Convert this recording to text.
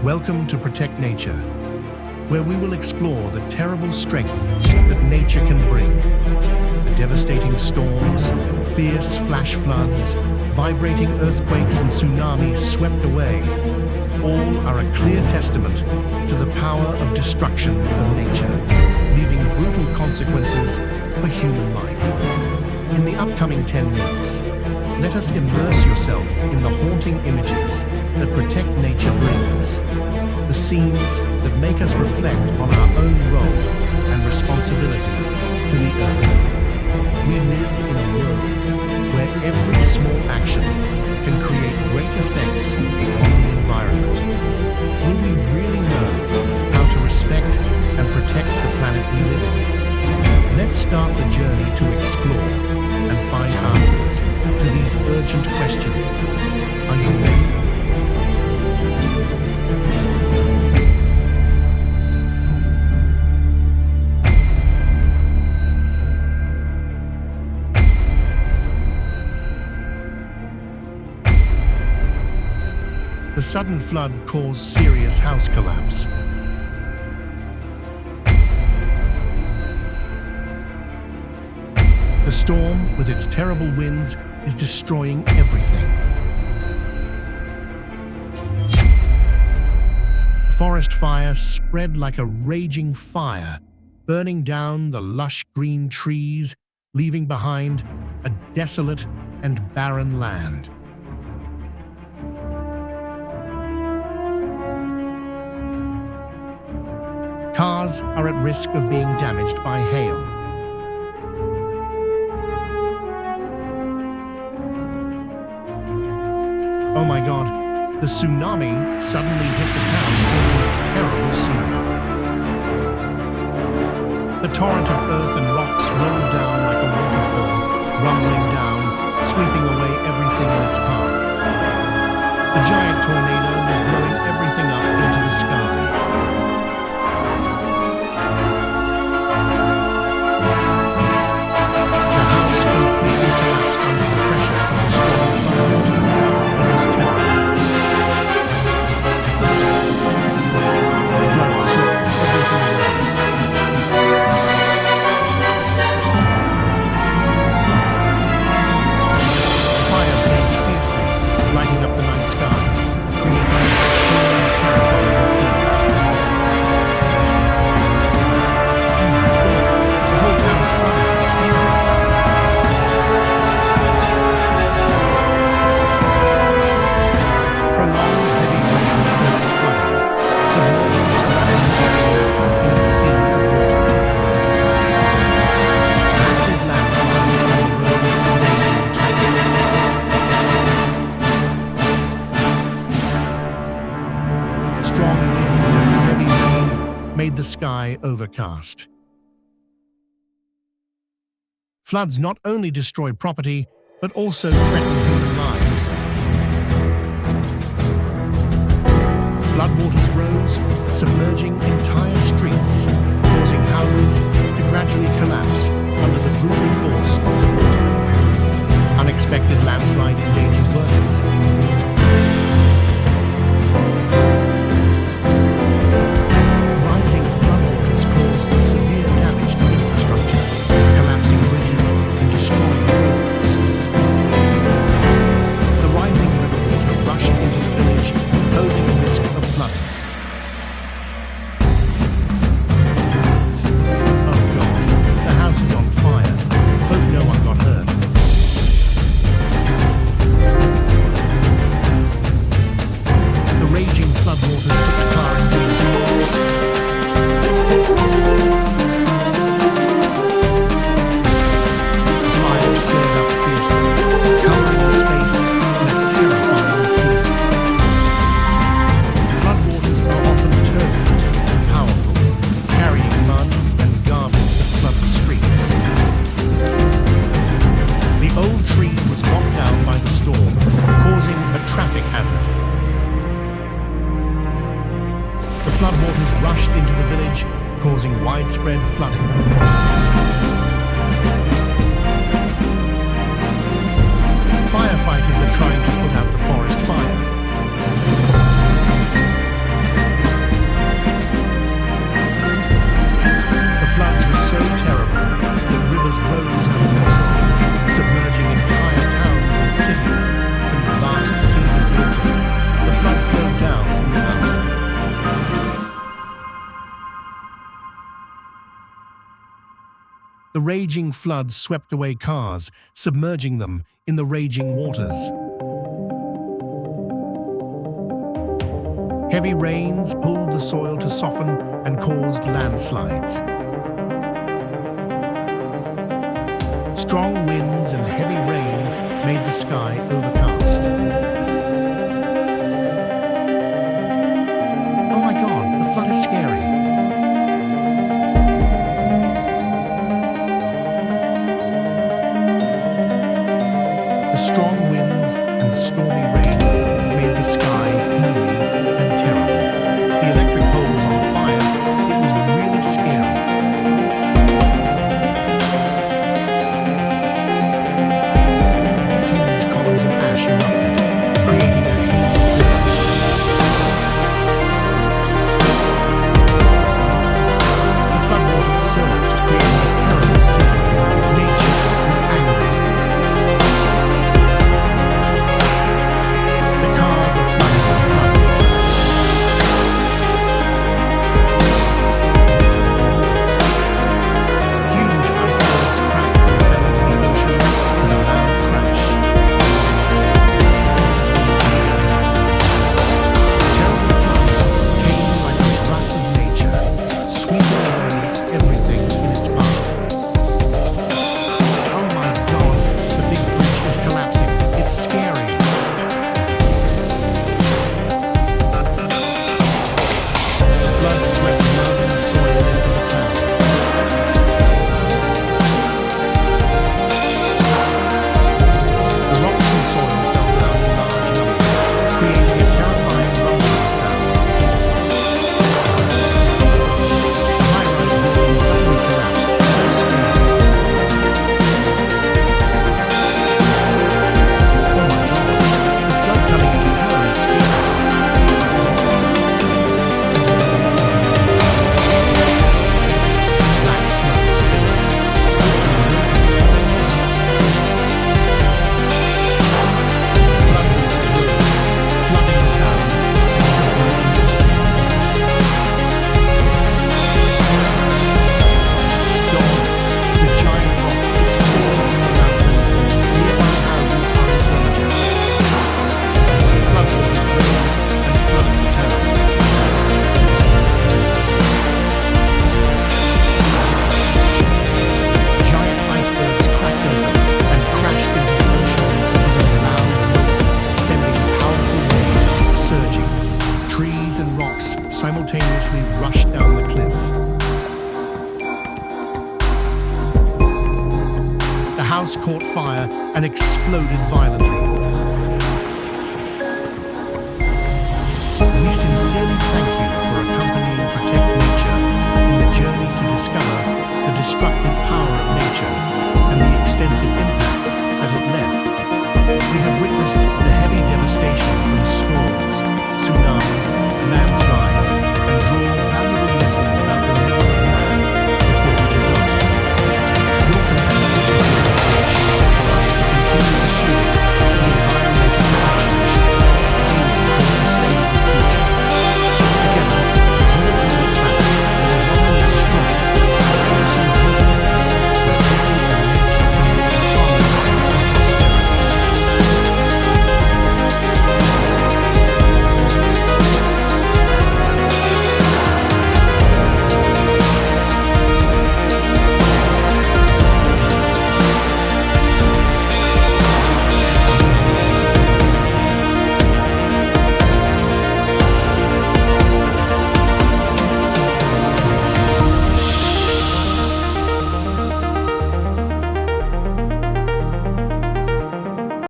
Welcome to Protect Nature, where we will explore the terrible strength that nature can bring. The devastating storms, fierce flash floods, vibrating earthquakes and tsunamis swept away, all are a clear testament to the power of destruction of nature, leaving brutal consequences for human life. In the upcoming 10 minutes, let us immerse yourself in the haunting images that Protect Nature brings, the scenes that make us reflect on our own role and responsibility to the Earth. We live in a world where every small action can create great effects on the environment. Will we really know how to respect and protect the planet we live in? Let's start the journey to explore and find answers to these urgent questions. Are you ready? The sudden flood caused serious house collapse. The storm, with its terrible winds, is destroying everything. The forest fire spread like a raging fire, burning down the lush green trees, leaving behind a desolate and barren land. Cars are at risk of being damaged by hail. Oh my God, the tsunami suddenly hit the town, causing a terrible scene. The torrent of earth and rocks rolled down like a waterfall, rumbling down, sweeping away everything in its path. The giant tornado was blowing everything up into the sky. Made the sky overcast. Floods not only destroy property, but also threaten human lives. Floodwaters rose, submerging entire streets, causing houses to gradually collapse under the brutal force of the water. Unexpected landslide endangers workers. Floodwaters rushed into the village, causing widespread flooding. Firefighters are trying to put out the forest fire. The raging floods swept away cars, submerging them in the raging waters. Heavy rains pulled the soil to soften and caused landslides. Strong winds and heavy rain made the sky overcast. Oh my God, the flood is scary. The strong winds and stormy rain made the sky gloomy and terrible. The electric pole was on fire. It was really scary. Huge columns of ash erupted, creating a haze of dust. The floodwaters surged, creating a terrible scene. Nature was angry. The cars are flooded with flood. Huge icebergs cracked and fell into the ocean with a loud crash. Terrible floods came like a wrath of nature, sweeping away everything in its path. Oh my God, the big bridge is collapsing. It's scary. Flood swept mud and soil into the town. The rocks and soil fell down in large numbers, creating a terrifying rumbling sound. High-rise buildings suddenly collapsed, so scary. Oh my God, the flood coming into town is scary. Black smoke flooding the town and submerging the streets. God, the giant rock is falling from the mountain. Nearby houses are in danger. Floodwaters rose and flooded the town. Giant icebergs cracked open and crashed into the ocean with a loud roar, sending powerful waves surging. Trees and rocks simultaneously rushed down the cliff. The house caught fire and exploded violently. We sincerely thank you for accompanying Protect Nature in the journey to discover the destructive